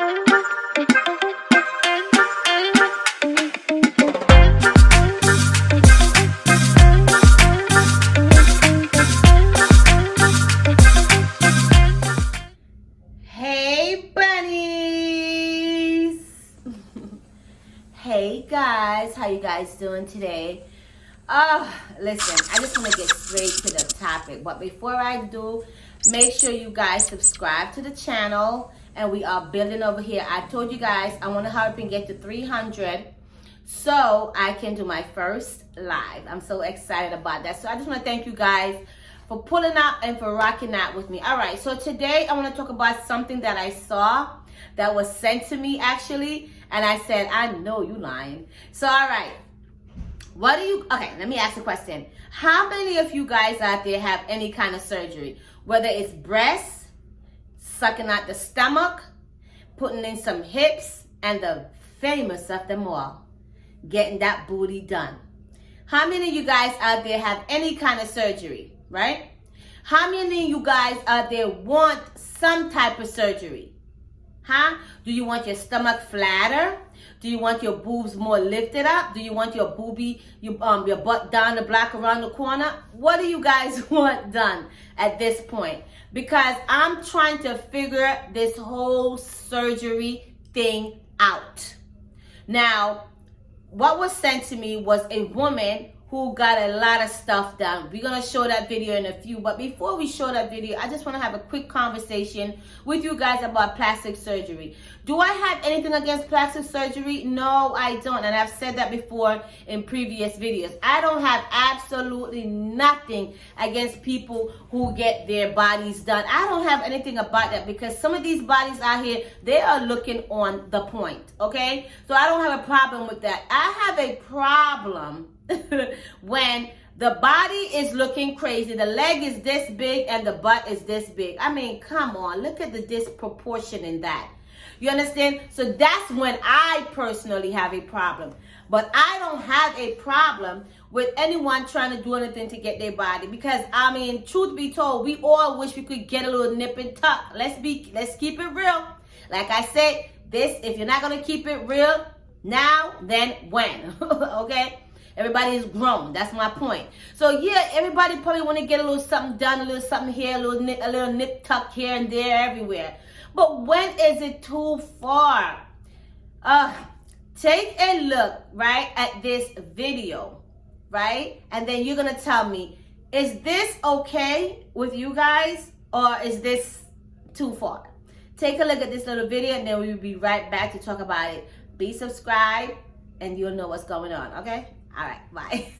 Hey bunnies. Hey guys, how you guys doing today? Listen, I just want to get straight to the topic, but before I do, make sure you guys subscribe to the channel. And we are building over here. I told you guys I want to hurry up and get to 300 so I can do my first live. I'm so excited about that. So I just want to thank you guys for pulling out and for rocking out with me. All right, so today I want to talk about something that I saw that was sent to me actually, and I said, I know you lying. So all right, okay, let me ask you a question. How many of you guys out there have any kind of surgery? Whether it's breast, sucking out the stomach, putting in some hips, and the famous of them all, getting that booty done. How many of you guys out there have any kind of surgery, right? How many of you guys out there want some type of surgery? Huh? Do you want your stomach flatter? Do you want your boobs more lifted up? Do you want your your butt down the block around the corner? What do you guys want done at this point? Because I'm trying to figure this whole surgery thing out. Now, what was sent to me was a woman who got a lot of stuff done. We're going to show that video in a few. But before we show that video, I just want to have a quick conversation with you guys about plastic surgery. Do I have anything against plastic surgery? No, I don't. And I've said that before in previous videos. I don't have absolutely nothing against people who get their bodies done. I don't have anything about that because some of these bodies out here, they are looking on the point, okay? So I don't have a problem with that. I have a problem when the body is looking crazy, the leg is this big and the butt is this big. I mean, come on, look at the disproportion in that. You understand? So that's when I personally have a problem. But I don't have a problem with anyone trying to do anything to get their body. Because, I mean, truth be told, we all wish we could get a little nip and tuck. Let's keep it real. Like I said, if you're not going to keep it real now, then when? Okay? Everybody is grown. That's my point. So yeah, everybody probably want to get a little something done, a little something here, a little nip tuck here and there, everywhere. But when is it too far? Take a look, right, at this video, right? And then you're going to tell me, is this okay with you guys or is this too far? Take a look at this little video and then we'll be right back to talk about it. Be subscribed and you'll know what's going on, okay? All right, bye.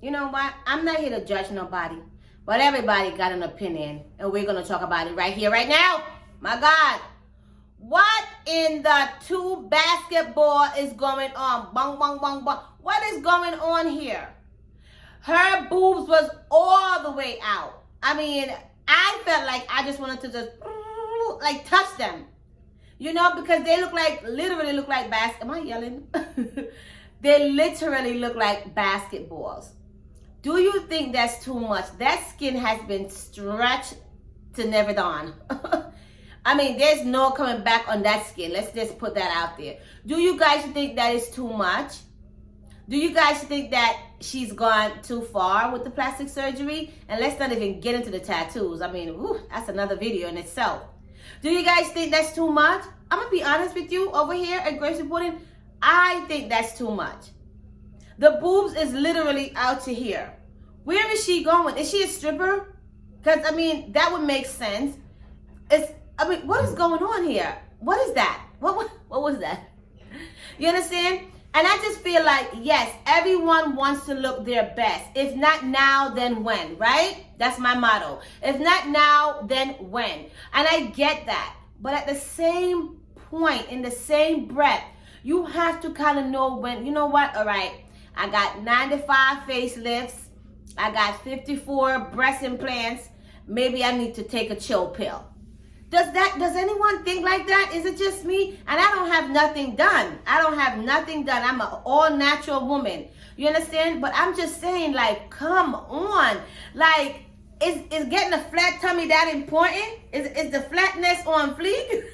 You know what? I'm not here to judge nobody, but everybody got an opinion, and we're going to talk about it right here, right now. My God. What in the two basketball is going on? Bang, bang, bang, bang. What is going on here? Her boobs was all the way out. I mean, I felt like I just wanted to just, like, touch them. You know, because they literally look like am I yelling? They literally look like basketballs. Do you think that's too much? That skin has been stretched to never dawn. I mean, there's no coming back on that skin. Let's just put that out there. Do you guys think that is too much? Do you guys think that she's gone too far with the plastic surgery? And let's not even get into the tattoos. I mean, that's another video in itself. Do you guys think that's too much? I'm going to be honest with you over here at Grace Reporting. I think that's too much. The boobs is literally out to here. Where is she going? Is she a stripper? Because, I mean, that would make sense. What is going on here? What is that? What was that? You understand? And I just feel like, yes, everyone wants to look their best. If not now, then when, right? That's my motto. If not now, then when? And I get that. But at the same point, in the same breath, you have to kind of know when, you know what? All right, I got 95 facelifts. I got 54 breast implants. Maybe I need to take a chill pill. Does anyone think like that? Is it just me? And I don't have nothing done. I don't have nothing done. I'm an all-natural woman. You understand? But I'm just saying, like, come on. Like, is getting a flat tummy that important? Is the flatness on fleek?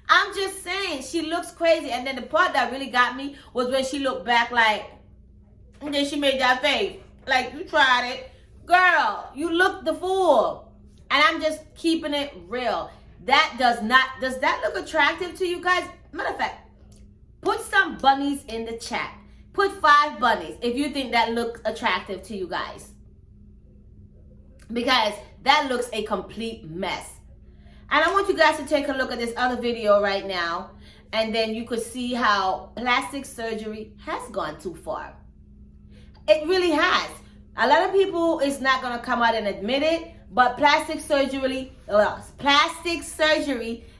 I'm just saying, she looks crazy. And then the part that really got me was when she looked back like, and then she made that face. Like, you tried it. Girl, you looked the fool. And I'm just keeping it real. Does that look attractive to you guys? Matter of fact, put some bunnies in the chat. Put 5 bunnies if you think that looks attractive to you guys. Because that looks a complete mess. And I want you guys to take a look at this other video right now. And then you could see how plastic surgery has gone too far. It really has. A lot of people is not going to come out and admit it. But plastic surgery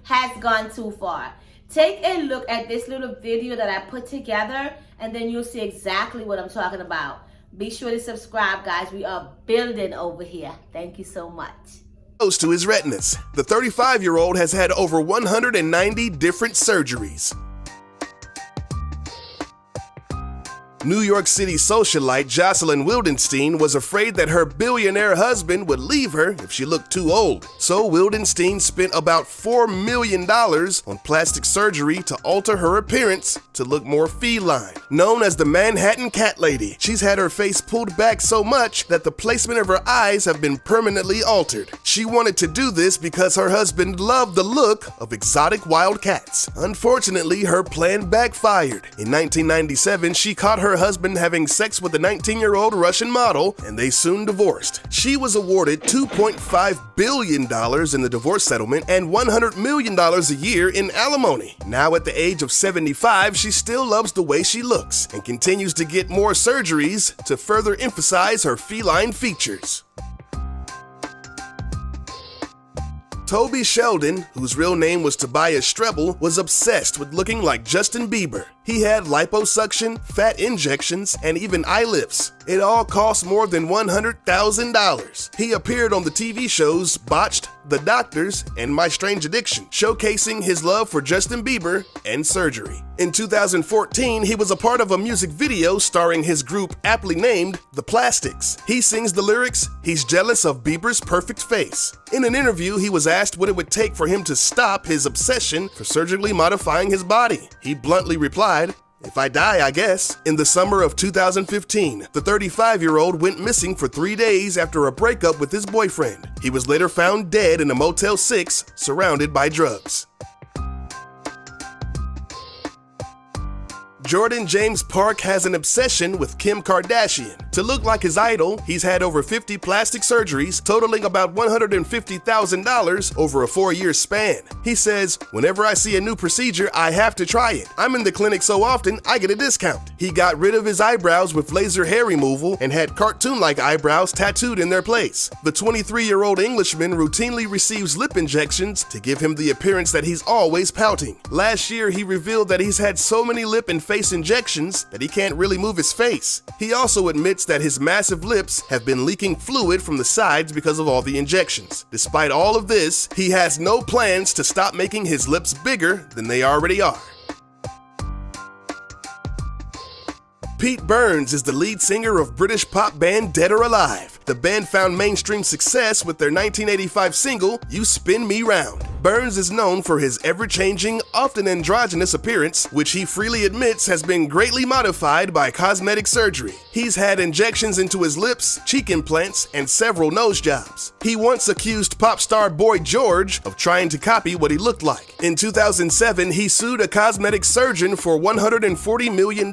has gone too far. Take a look at this little video that I put together, and then you'll see exactly what I'm talking about. Be sure to subscribe, guys. We are building over here. Thank you so much. Close to his retinas, the 35-year-old has had over 190 different surgeries. New York City socialite Jocelyn Wildenstein was afraid that her billionaire husband would leave her if she looked too old. So Wildenstein spent about $4 million on plastic surgery to alter her appearance to look more feline. Known as the Manhattan Cat Lady, she's had her face pulled back so much that the placement of her eyes have been permanently altered. She wanted to do this because her husband loved the look of exotic wild cats. Unfortunately, her plan backfired. In 1997, she caught her husband having sex with a 19-year-old Russian model, and they soon divorced. She was awarded $2.5 billion in the divorce settlement and $100 million a year in alimony. Now at the age of 75, she still loves the way she looks and continues to get more surgeries to further emphasize her feline features. Toby Sheldon, whose real name was Tobias Strebel, was obsessed with looking like Justin Bieber. He had liposuction, fat injections, and even eye lifts. It all cost more than $100,000. He appeared on the TV shows Botched, The Doctors, and My Strange Addiction, showcasing his love for Justin Bieber and surgery. In 2014, he was a part of a music video starring his group aptly named The Plastics. He sings the lyrics, "He's jealous of Bieber's perfect face." In an interview, he was asked what it would take for him to stop his obsession for surgically modifying his body. He bluntly replied, "If I die, I guess." In the summer of 2015, the 35-year-old went missing for 3 days after a breakup with his boyfriend. He was later found dead in a Motel 6, surrounded by drugs. Jordan James Park has an obsession with Kim Kardashian. To look like his idol, he's had over 50 plastic surgeries, totaling about $150,000 over a 4-year span. He says, "Whenever I see a new procedure, I have to try it. I'm in the clinic so often, I get a discount." He got rid of his eyebrows with laser hair removal and had cartoon-like eyebrows tattooed in their place. The 23-year-old Englishman routinely receives lip injections to give him the appearance that he's always pouting. Last year, he revealed that he's had so many lip and face injections that he can't really move his face. He also admits that his massive lips have been leaking fluid from the sides because of all the injections. Despite all of this, he has no plans to stop making his lips bigger than they already are. Pete Burns is the lead singer of British pop band Dead or Alive. The band found mainstream success with their 1985 single, "You Spin Me Round." Burns is known for his ever-changing, often androgynous appearance, which he freely admits has been greatly modified by cosmetic surgery. He's had injections into his lips, cheek implants, and several nose jobs. He once accused pop star Boy George of trying to copy what he looked like. In 2007, he sued a cosmetic surgeon for $140 million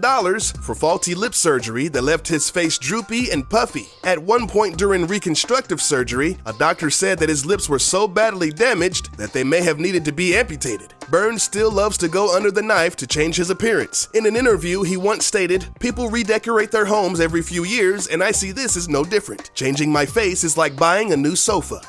for faulty lip surgery that left his face droopy and puffy. At one point during reconstructive surgery, a doctor said that his lips were so badly damaged that they they may have needed to be amputated. Burns still loves to go under the knife to change his appearance. In an interview, he once stated, "People redecorate their homes every few years, and I see this as no different. Changing my face is like buying a new sofa."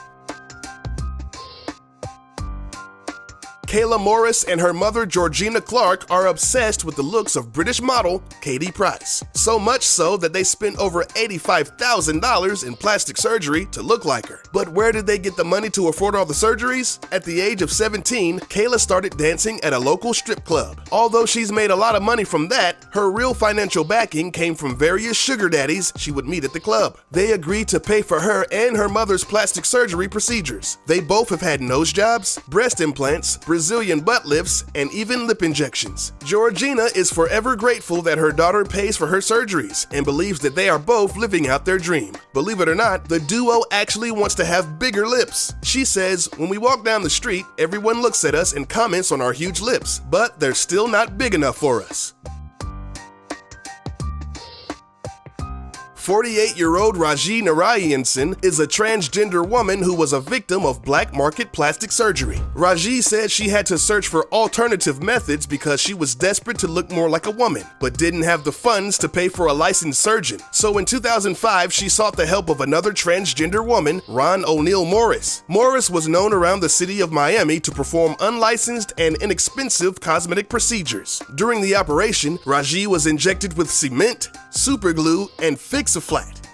Kayla Morris and her mother Georgina Clark are obsessed with the looks of British model Katie Price. So much so that they spent over $85,000 in plastic surgery to look like her. But where did they get the money to afford all the surgeries? At the age of 17, Kayla started dancing at a local strip club. Although she's made a lot of money from that, her real financial backing came from various sugar daddies she would meet at the club. They agreed to pay for her and her mother's plastic surgery procedures. They both have had nose jobs, breast implants, Brazilian butt lifts, and even lip injections. Georgina is forever grateful that her daughter pays for her surgeries and believes that they are both living out their dream. Believe it or not, the duo actually wants to have bigger lips. She says, "When we walk down the street, everyone looks at us and comments on our huge lips, but they're still not big enough for us." 48-year-old Raji Narayanson is a transgender woman who was a victim of black market plastic surgery. Raji said she had to search for alternative methods because she was desperate to look more like a woman, but didn't have the funds to pay for a licensed surgeon. So in 2005, she sought the help of another transgender woman, Ron O'Neill Morris. Morris was known around the city of Miami to perform unlicensed and inexpensive cosmetic procedures. During the operation, Raji was injected with cement, superglue, and Fix-A-Flat.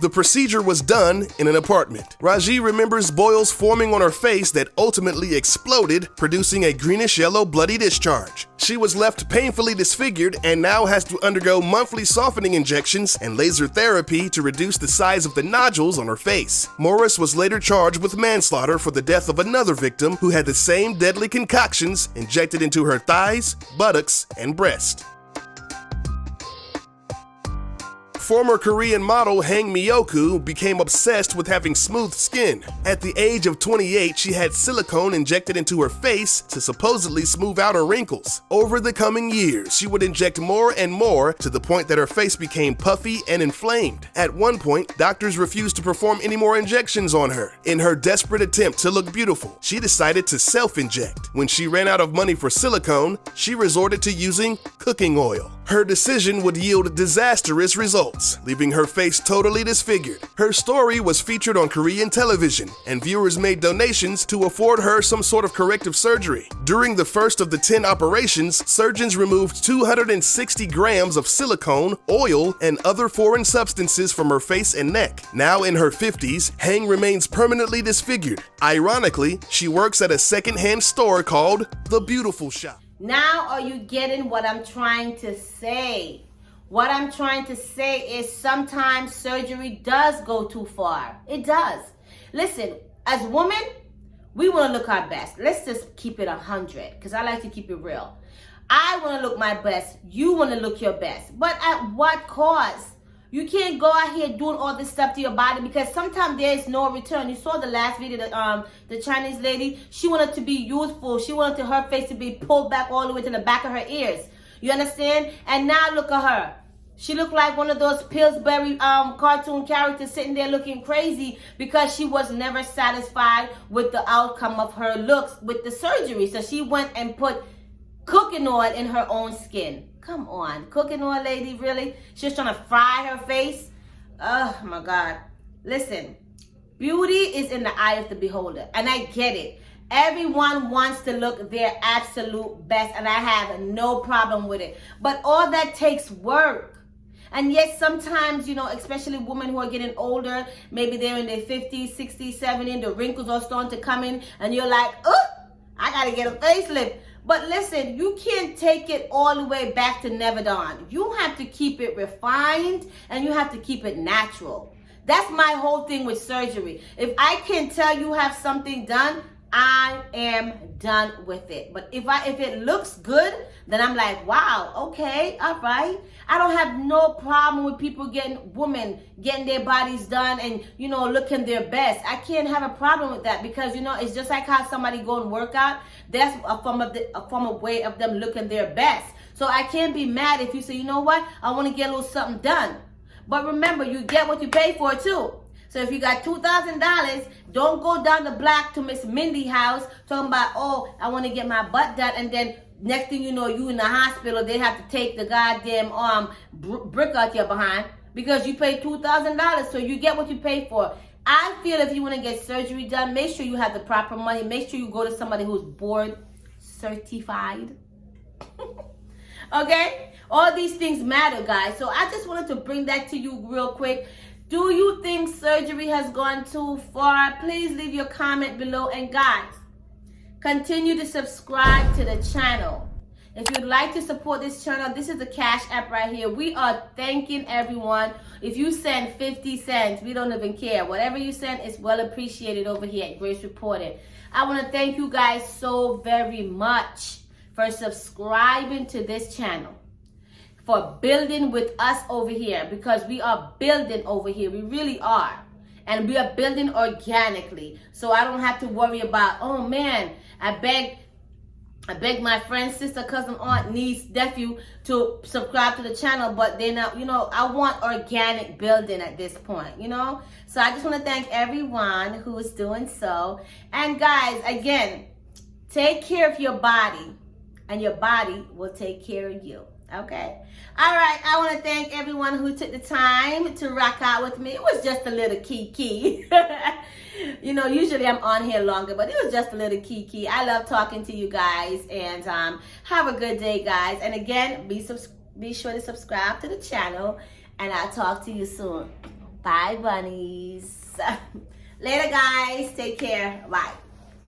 The procedure was done in an apartment. Raji remembers boils forming on her face that ultimately exploded, producing a greenish-yellow bloody discharge. She was left painfully disfigured and now has to undergo monthly softening injections and laser therapy to reduce the size of the nodules on her face. Morris was later charged with manslaughter for the death of another victim who had the same deadly concoctions injected into her thighs, buttocks, and breast. Former Korean model Hang Myoku became obsessed with having smooth skin. At the age of 28, she had silicone injected into her face to supposedly smooth out her wrinkles. Over the coming years, she would inject more and more to the point that her face became puffy and inflamed. At one point, doctors refused to perform any more injections on her. In her desperate attempt to look beautiful, she decided to self-inject. When she ran out of money for silicone, she resorted to using cooking oil. Her decision would yield disastrous results, leaving her face totally disfigured. Her story was featured on Korean television, and viewers made donations to afford her some sort of corrective surgery. During the first of the 10 operations, surgeons removed 260 grams of silicone, oil, and other foreign substances from her face and neck. Now in her 50s, Hang remains permanently disfigured. Ironically, she works at a second-hand store called The Beautiful Shop. Now are you getting what I'm trying to say? What I'm trying to say is sometimes surgery does go too far. It does. Listen, as women, we want to look our best. Let's just keep it 100 because I like to keep it real. I want to look my best. You want to look your best. But at what cost? You can't go out here doing all this stuff to your body because sometimes there is no return. You saw the last video, the Chinese lady, she wanted to be youthful. She wanted her face to be pulled back all the way to the back of her ears. You understand? And now look at her. She looked like one of those Pillsbury cartoon characters sitting there looking crazy because she was never satisfied with the outcome of her looks with the surgery. So she went and put cooking oil in her own skin. Come on, cooking oil, lady, really? She's trying to fry her face? Oh my God. Listen, beauty is in the eye of the beholder, and I get it. Everyone wants to look their absolute best, and I have no problem with it. But all that takes work. And yes, sometimes, you know, especially women who are getting older, maybe they're in their 50s, 60s, 70s, the wrinkles are starting to come in, and you're like, oh, I got to get a facelift. But listen, you can't take it all the way back to never done. You have to keep it refined and you have to keep it natural. That's my whole thing with surgery. If I can tell you have something done, I am done with it. But if it looks good, then I'm like, wow, okay, all right. I don't have no problem with women getting their bodies done and, you know, looking their best. I can't have a problem with that because, you know, it's just like how somebody go and work out. That's a form of way of them looking their best. So I can't be mad if you say, you know what, I want to get a little something done. But remember, you get what you pay for too. So if you got $2,000, don't go down the block to Miss Mindy's house talking about, oh, I want to get my butt done, and then next thing you know, you in the hospital, they have to take the goddamn brick out your behind because you paid $2,000. So you get what you pay for. I feel if you want to get surgery done, make sure you have the proper money. Make sure you go to somebody who's board certified. Okay? All these things matter, guys. So I just wanted to bring that to you real quick. Do you think surgery has gone too far? Please leave your comment below. And guys, continue to subscribe to the channel. If you'd like to support this channel, this is the Cash App right here. We are thanking everyone. If you send 50 cents, we don't even care. Whatever you send is well appreciated over here at Grace Reported. I want to thank you guys so very much for subscribing to this channel, for building with us over here, because we are building over here. We really are. And we are building organically. So I don't have to worry about, oh man, I beg my friend, sister, cousin, aunt, niece, nephew to subscribe to the channel, but they're not, I want organic building at this point, So I just want to thank everyone who is doing so. And guys, again, take care of your body, and your body will take care of you. Okay? All right. I want to thank everyone who took the time to rock out with me. It was just a little kiki. Usually I'm on here longer, but it was just a little kiki. I love talking to you guys, and have a good day, guys. And again, be sure to subscribe to the channel, and I'll talk to you soon. Bye, bunnies. Later, guys. Take care. Bye.